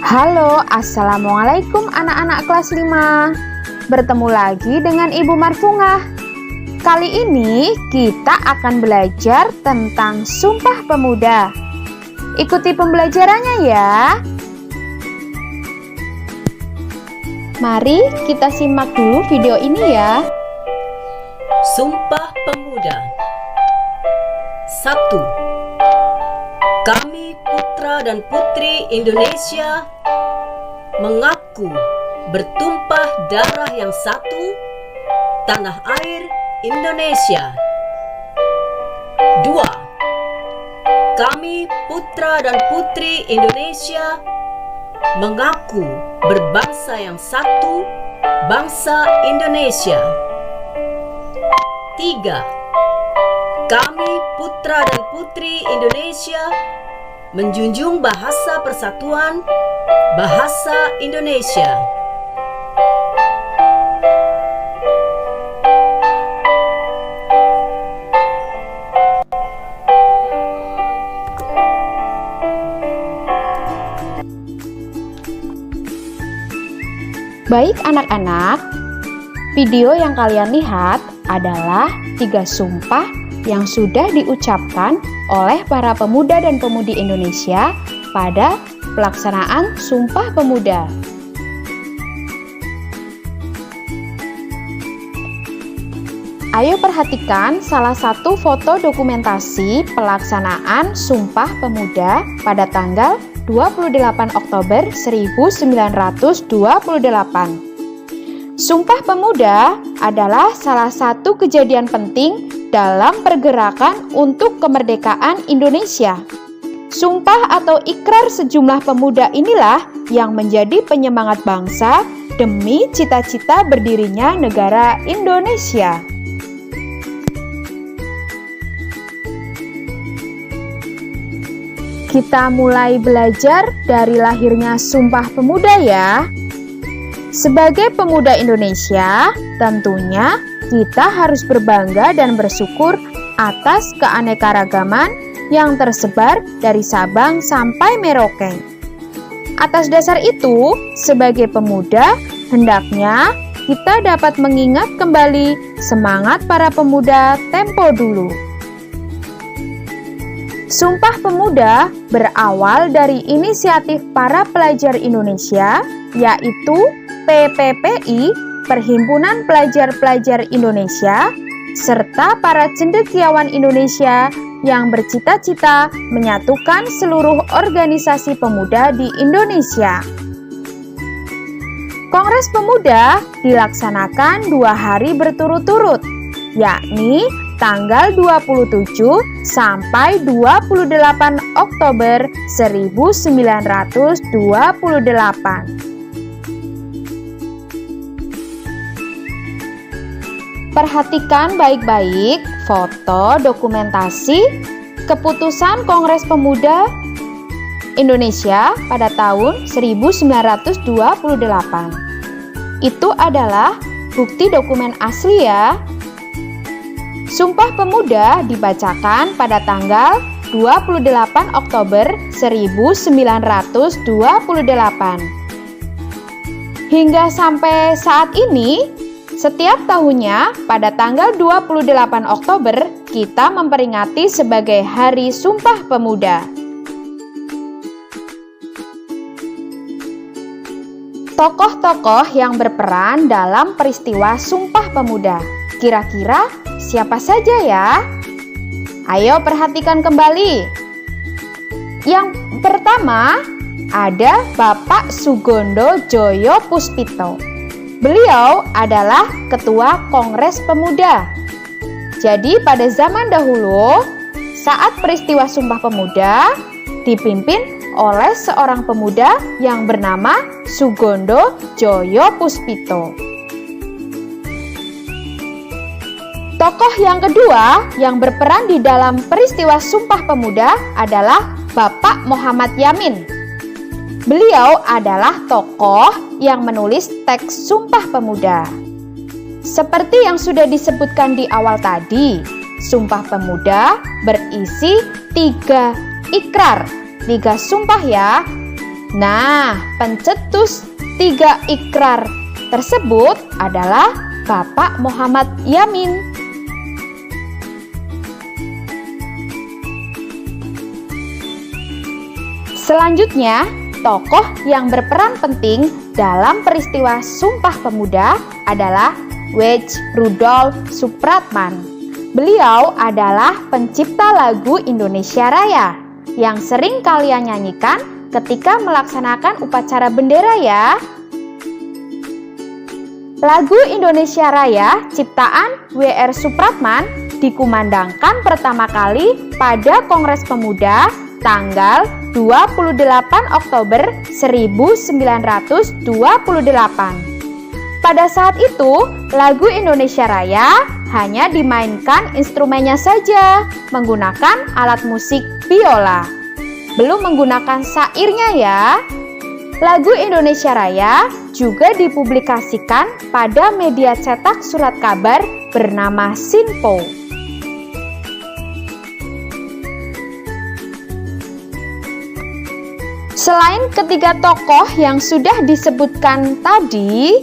Halo, Assalamualaikum anak-anak kelas 5. Bertemu lagi dengan Ibu Marfungah. Kali ini kita akan belajar tentang Sumpah Pemuda. Ikuti pembelajarannya ya. Mari kita simak dulu video ini ya. Sumpah Pemuda. 1. Kami putra dan putri Indonesia mengaku bertumpah darah yang satu, tanah air Indonesia. 2. Kami putra dan putri Indonesia mengaku berbangsa yang satu, bangsa Indonesia. 3. Kami putra dan putri Indonesia menjunjung bahasa persatuan, bahasa Indonesia. Baik anak-anak, video yang kalian lihat adalah 3 sumpah yang sudah diucapkan oleh para pemuda dan pemudi Indonesia pada pelaksanaan Sumpah Pemuda. Ayo perhatikan salah satu foto dokumentasi pelaksanaan Sumpah Pemuda pada tanggal 28 Oktober 1928. Sumpah Pemuda adalah salah satu kejadian penting dalam pergerakan untuk kemerdekaan Indonesia. Sumpah atau ikrar sejumlah pemuda inilah yang menjadi penyemangat bangsa demi cita-cita berdirinya negara Indonesia. Kita mulai belajar dari lahirnya Sumpah Pemuda ya. Sebagai pemuda Indonesia, tentunya kita harus berbangga dan bersyukur atas keanekaragaman yang tersebar dari Sabang sampai Merauke. Atas dasar itu, sebagai pemuda, hendaknya kita dapat mengingat kembali semangat para pemuda tempo dulu. Sumpah Pemuda berawal dari inisiatif para pelajar Indonesia, yaitu PPPI, Perhimpunan Pelajar-Pelajar Indonesia, serta para cendekiawan Indonesia yang bercita-cita menyatukan seluruh organisasi pemuda di Indonesia. Kongres Pemuda dilaksanakan 2 hari berturut-turut, yakni tanggal 27 sampai 28 Oktober 1928. Perhatikan baik-baik foto dokumentasi keputusan Kongres Pemuda Indonesia pada tahun 1928. Itu adalah bukti dokumen asli ya. Sumpah Pemuda dibacakan pada tanggal 28 Oktober 1928. Hingga sampai saat ini, setiap tahunnya pada tanggal 28 Oktober kita memperingati sebagai Hari Sumpah Pemuda. Tokoh-tokoh yang berperan dalam peristiwa Sumpah Pemuda. Kira-kira siapa saja ya? Ayo perhatikan kembali. Yang pertama ada Bapak Sugondo Joyo Puspito. Beliau adalah Ketua Kongres Pemuda. Jadi pada zaman dahulu, saat peristiwa Sumpah Pemuda dipimpin oleh seorang pemuda yang bernama Sugondo Joyo Puspito. Tokoh yang kedua yang berperan di dalam peristiwa Sumpah Pemuda adalah Bapak Muhammad Yamin. Beliau adalah tokoh yang menulis teks Sumpah Pemuda. Seperti yang sudah disebutkan di awal tadi, Sumpah Pemuda berisi 3 ikrar, 3 sumpah ya. Nah, pencetus 3 ikrar tersebut adalah Bapak Muhammad Yamin. Selanjutnya, tokoh yang berperan penting dalam peristiwa Sumpah Pemuda adalah W. Rudolf Supratman. Beliau adalah pencipta lagu Indonesia Raya yang sering kalian nyanyikan ketika melaksanakan upacara bendera ya. Lagu Indonesia Raya ciptaan W.R. Supratman dikumandangkan pertama kali pada Kongres Pemuda tanggal 28 Oktober 1928. Pada saat itu, lagu Indonesia Raya hanya dimainkan instrumennya saja menggunakan alat musik biola. Belum menggunakan syairnya ya. Lagu Indonesia Raya juga dipublikasikan pada media cetak surat kabar bernama Sinpo. Selain ketiga tokoh yang sudah disebutkan tadi,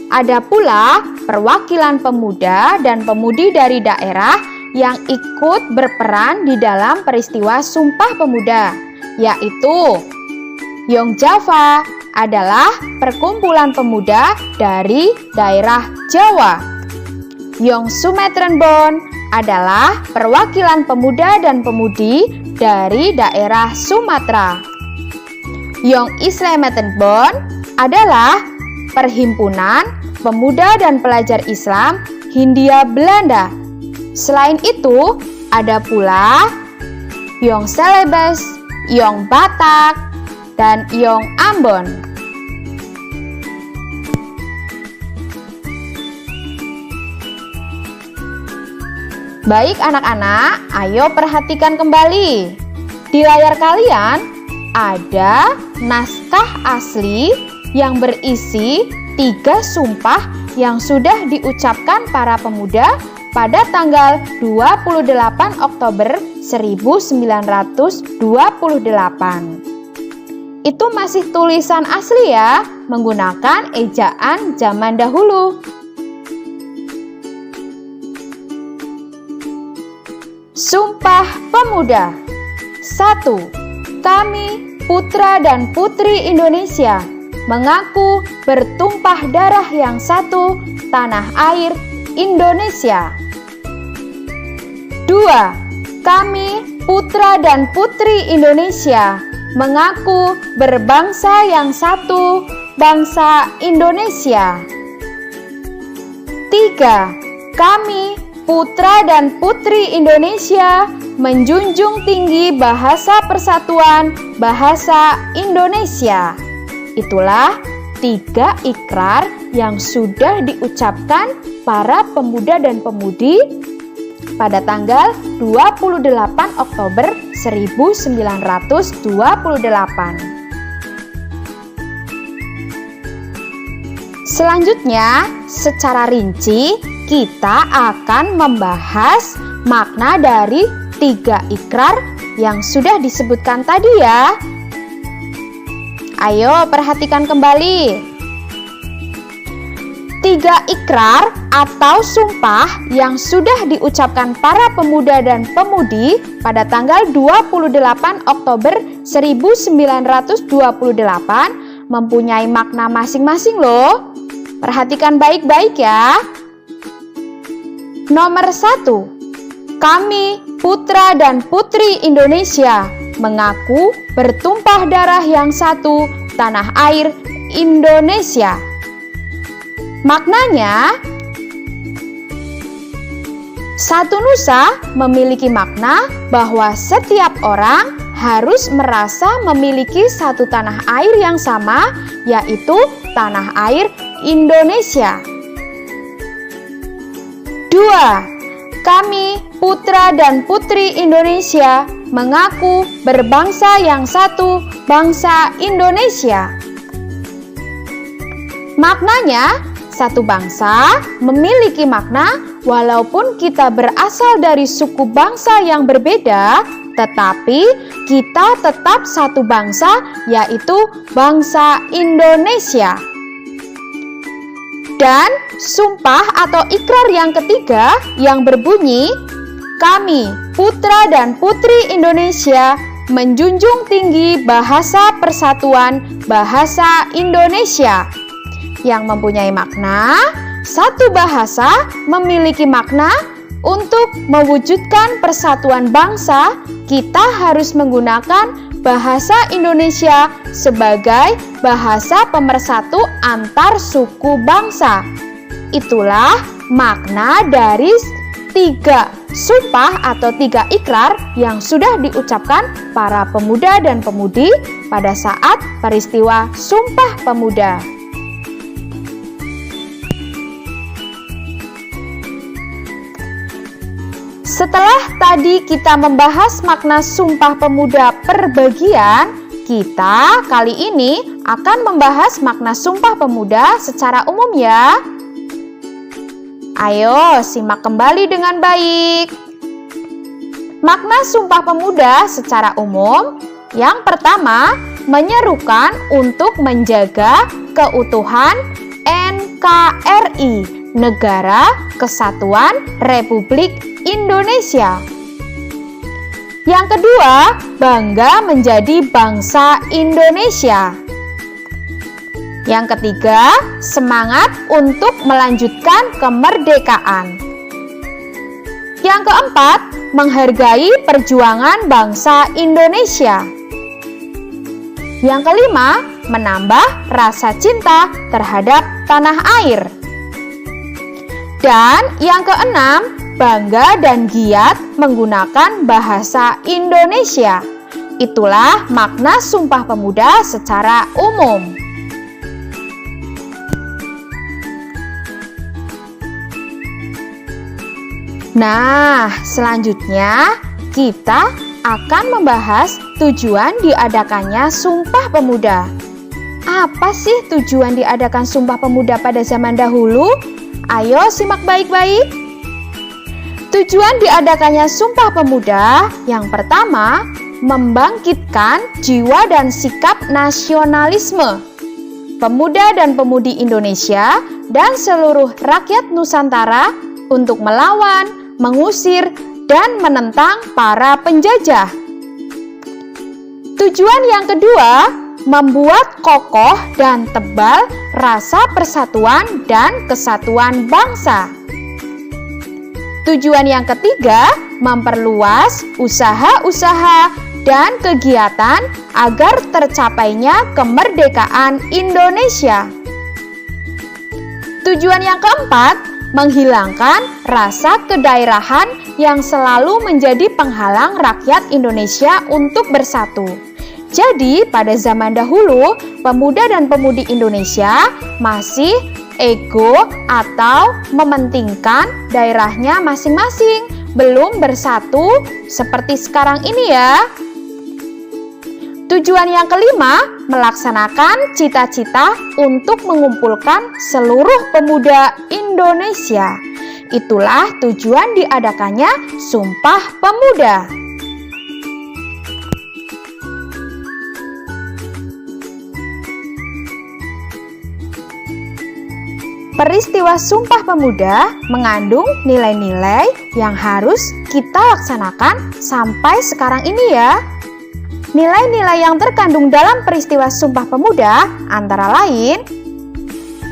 ada pula perwakilan pemuda dan pemudi dari daerah yang ikut berperan di dalam peristiwa Sumpah Pemuda, yaitu Yong Java adalah perkumpulan pemuda dari daerah Jawa. Yong Sumatrenbon adalah perwakilan pemuda dan pemudi dari daerah Sumatera. Yong Islametenbon adalah perhimpunan pemuda dan pelajar Islam Hindia Belanda. Selain itu, ada pula Yong Celebes, Yong Batak, dan Yong Ambon. Baik anak-anak, ayo perhatikan kembali. Di layar kalian ada naskah asli yang berisi 3 sumpah yang sudah diucapkan para pemuda pada tanggal 28 Oktober 1928. Itu masih tulisan asli ya, menggunakan ejaan zaman dahulu. Sumpah Pemuda. 1. Kami, putra dan putri Indonesia, mengaku bertumpah darah yang satu, tanah air Indonesia. 2. Kami, putra dan putri Indonesia, mengaku berbangsa yang satu, bangsa Indonesia. 3. Kami, putra dan putri Indonesia, menjunjung tinggi bahasa persatuan, bahasa Indonesia. Itulah 3 ikrar yang sudah diucapkan para pemuda dan pemudi pada tanggal 28 Oktober 1928. Selanjutnya, secara rinci kita akan membahas makna dari 3 ikrar yang sudah disebutkan tadi ya. Ayo perhatikan kembali. 3 ikrar atau sumpah yang sudah diucapkan para pemuda dan pemudi pada tanggal 28 Oktober 1928 mempunyai makna masing-masing loh. Perhatikan baik-baik ya. Nomor 1. Kami, putra dan putri Indonesia, mengaku bertumpah darah yang satu, tanah air Indonesia. Maknanya, satu nusa memiliki makna bahwa setiap orang harus merasa memiliki satu tanah air yang sama, yaitu tanah air Indonesia. 2. Kami, putra dan putri Indonesia, mengaku berbangsa yang satu, bangsa Indonesia. Maknanya, satu bangsa memiliki makna walaupun kita berasal dari suku bangsa yang berbeda, tetapi kita tetap satu bangsa, yaitu bangsa Indonesia. Dan sumpah atau ikrar yang ketiga yang berbunyi, kami, putra dan putri Indonesia, menjunjung tinggi bahasa persatuan bahasa Indonesia, yang mempunyai makna, satu bahasa memiliki makna. Untuk mewujudkan persatuan bangsa, kita harus menggunakan bahasa Indonesia sebagai bahasa pemersatu antar suku bangsa. Itulah makna dari 3 sumpah atau 3 ikrar yang sudah diucapkan para pemuda dan pemudi pada saat peristiwa Sumpah Pemuda. Setelah tadi kita membahas makna Sumpah Pemuda per bagian, kita kali ini akan membahas makna Sumpah Pemuda secara umum ya. Ayo simak kembali dengan baik. Makna Sumpah Pemuda secara umum, yang pertama, menyerukan untuk menjaga keutuhan NKRI, Negara Kesatuan Republik Indonesia. Yang kedua, bangga menjadi bangsa Indonesia. Yang ketiga, semangat untuk melanjutkan kemerdekaan. Yang keempat, menghargai perjuangan bangsa Indonesia. Yang kelima, menambah rasa cinta terhadap tanah air. Dan yang keenam, bangga dan giat menggunakan bahasa Indonesia. Itulah makna Sumpah Pemuda secara umum. Nah, selanjutnya kita akan membahas tujuan diadakannya Sumpah Pemuda. Apa sih tujuan diadakan Sumpah Pemuda pada zaman dahulu? Ayo simak baik-baik. Tujuan diadakannya Sumpah Pemuda yang pertama, membangkitkan jiwa dan sikap nasionalisme pemuda dan pemudi Indonesia dan seluruh rakyat Nusantara untuk melawan, mengusir, dan menentang para penjajah. Tujuan yang kedua, membuat kokoh dan tebal rasa persatuan dan kesatuan bangsa. Tujuan yang ketiga, memperluas usaha-usaha dan kegiatan agar tercapainya kemerdekaan Indonesia. Tujuan yang keempat, menghilangkan rasa kedaerahan yang selalu menjadi penghalang rakyat Indonesia untuk bersatu. Jadi, pada zaman dahulu, pemuda dan pemudi Indonesia masih ego atau mementingkan daerahnya masing-masing, belum bersatu seperti sekarang ini ya. Tujuan yang kelima, melaksanakan cita-cita untuk mengumpulkan seluruh pemuda Indonesia. Itulah tujuan diadakannya Sumpah Pemuda. Peristiwa Sumpah Pemuda mengandung nilai-nilai yang harus kita laksanakan sampai sekarang ini ya. Nilai-nilai yang terkandung dalam peristiwa Sumpah Pemuda antara lain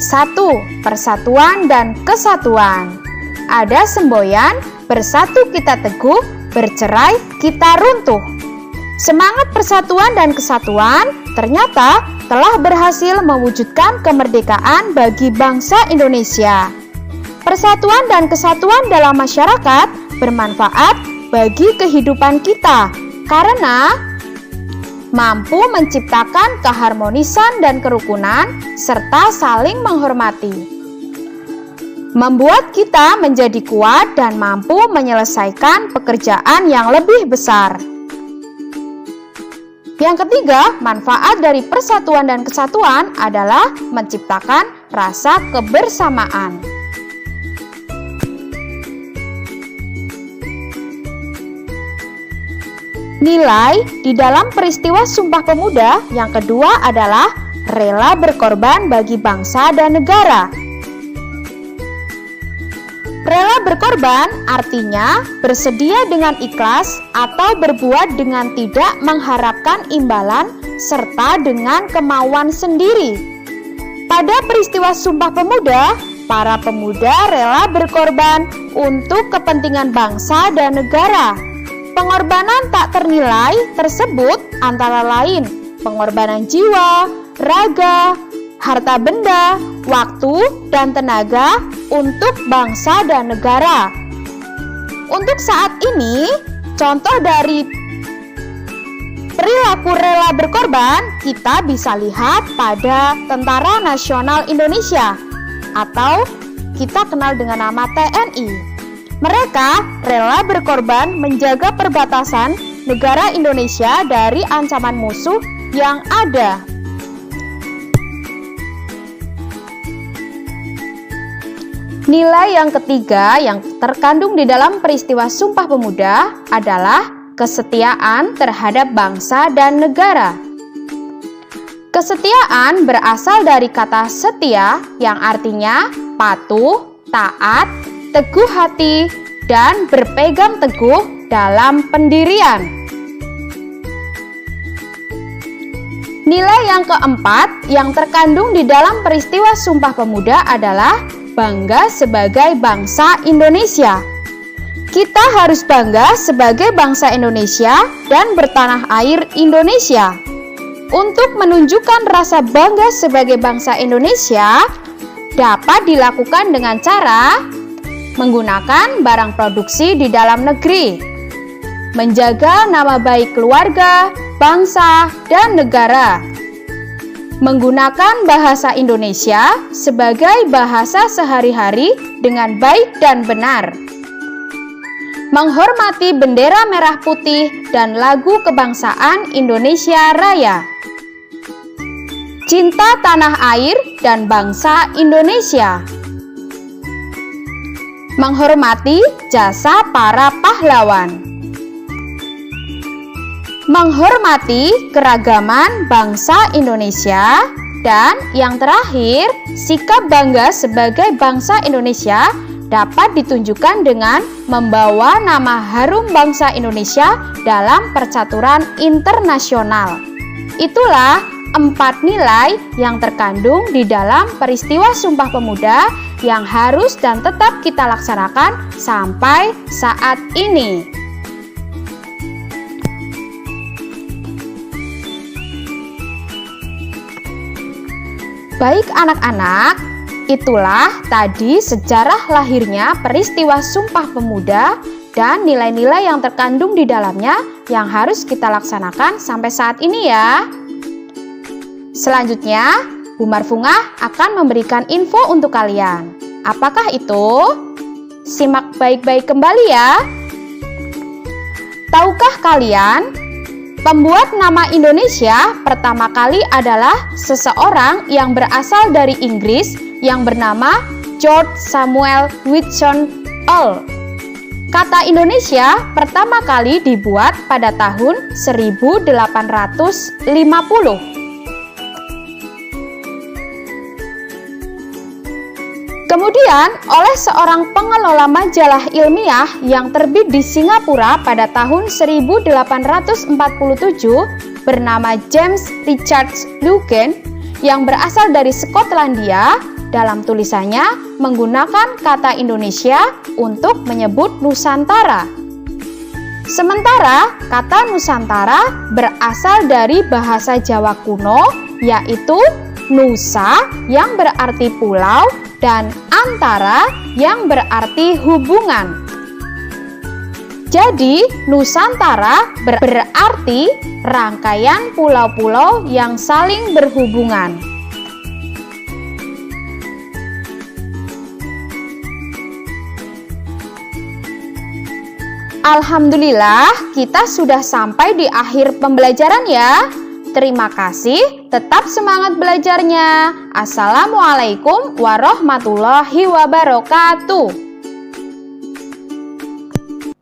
1. Persatuan dan kesatuan. Ada semboyan, bersatu kita teguh, bercerai kita runtuh. Semangat persatuan dan kesatuan ternyata telah berhasil mewujudkan kemerdekaan bagi bangsa Indonesia. Persatuan dan kesatuan dalam masyarakat bermanfaat bagi kehidupan kita karena mampu menciptakan keharmonisan dan kerukunan serta saling menghormati. Membuat kita menjadi kuat dan mampu menyelesaikan pekerjaan yang lebih besar. Yang ketiga, manfaat dari persatuan dan kesatuan adalah menciptakan rasa kebersamaan. Nilai di dalam peristiwa Sumpah Pemuda yang kedua adalah rela berkorban bagi bangsa dan negara. Rela berkorban artinya bersedia dengan ikhlas atau berbuat dengan tidak mengharapkan imbalan serta dengan kemauan sendiri. Pada peristiwa Sumpah Pemuda, para pemuda rela berkorban untuk kepentingan bangsa dan negara. Pengorbanan tak ternilai tersebut antara lain pengorbanan jiwa, raga, harta benda, waktu, dan tenaga untuk bangsa dan negara. Untuk saat ini, contoh dari perilaku rela berkorban kita bisa lihat pada Tentara Nasional Indonesia atau kita kenal dengan nama TNI. Mereka rela berkorban menjaga perbatasan negara Indonesia dari ancaman musuh yang ada. Nilai yang ketiga yang terkandung di dalam peristiwa Sumpah Pemuda adalah kesetiaan terhadap bangsa dan negara. Kesetiaan berasal dari kata setia yang artinya patuh, taat, teguh hati, dan berpegang teguh dalam pendirian. Nilai yang keempat yang terkandung di dalam peristiwa Sumpah Pemuda adalah bangga sebagai bangsa Indonesia. Kita harus bangga sebagai bangsa Indonesia dan bertanah air Indonesia. Untuk menunjukkan rasa bangga sebagai bangsa Indonesia dapat dilakukan dengan cara menggunakan barang produksi di dalam negeri, menjaga nama baik keluarga, bangsa, dan negara, menggunakan bahasa Indonesia sebagai bahasa sehari-hari dengan baik dan benar, menghormati bendera merah putih dan lagu kebangsaan Indonesia Raya, cinta tanah air dan bangsa Indonesia, menghormati jasa para pahlawan, menghormati keragaman bangsa Indonesia, dan yang terakhir, sikap bangga sebagai bangsa Indonesia dapat ditunjukkan dengan membawa nama harum bangsa Indonesia dalam percaturan internasional. Itulah 4 nilai yang terkandung di dalam peristiwa Sumpah Pemuda yang harus dan tetap kita laksanakan sampai saat ini. Baik anak-anak, itulah tadi sejarah lahirnya peristiwa Sumpah Pemuda dan nilai-nilai yang terkandung di dalamnya yang harus kita laksanakan sampai saat ini ya. Selanjutnya, Bu Marfungah akan memberikan info untuk kalian. Apakah itu? Simak baik-baik kembali ya. Tahukah kalian, pembuat nama Indonesia pertama kali adalah seseorang yang berasal dari Inggris yang bernama George Samuel Whitson Earl. Kata Indonesia pertama kali dibuat pada tahun 1850. Kemudian oleh seorang pengelola majalah ilmiah yang terbit di Singapura pada tahun 1847 bernama James Richard Lucan yang berasal dari Skotlandia, dalam tulisannya menggunakan kata Indonesia untuk menyebut Nusantara. Sementara kata Nusantara berasal dari bahasa Jawa kuno, yaitu Nusa yang berarti pulau dan antara yang berarti hubungan. Jadi, Nusantara berarti rangkaian pulau-pulau yang saling berhubungan. Alhamdulillah, kita sudah sampai di akhir pembelajaran ya. Terima kasih, tetap semangat belajarnya. Assalamualaikum warahmatullahi wabarakatuh.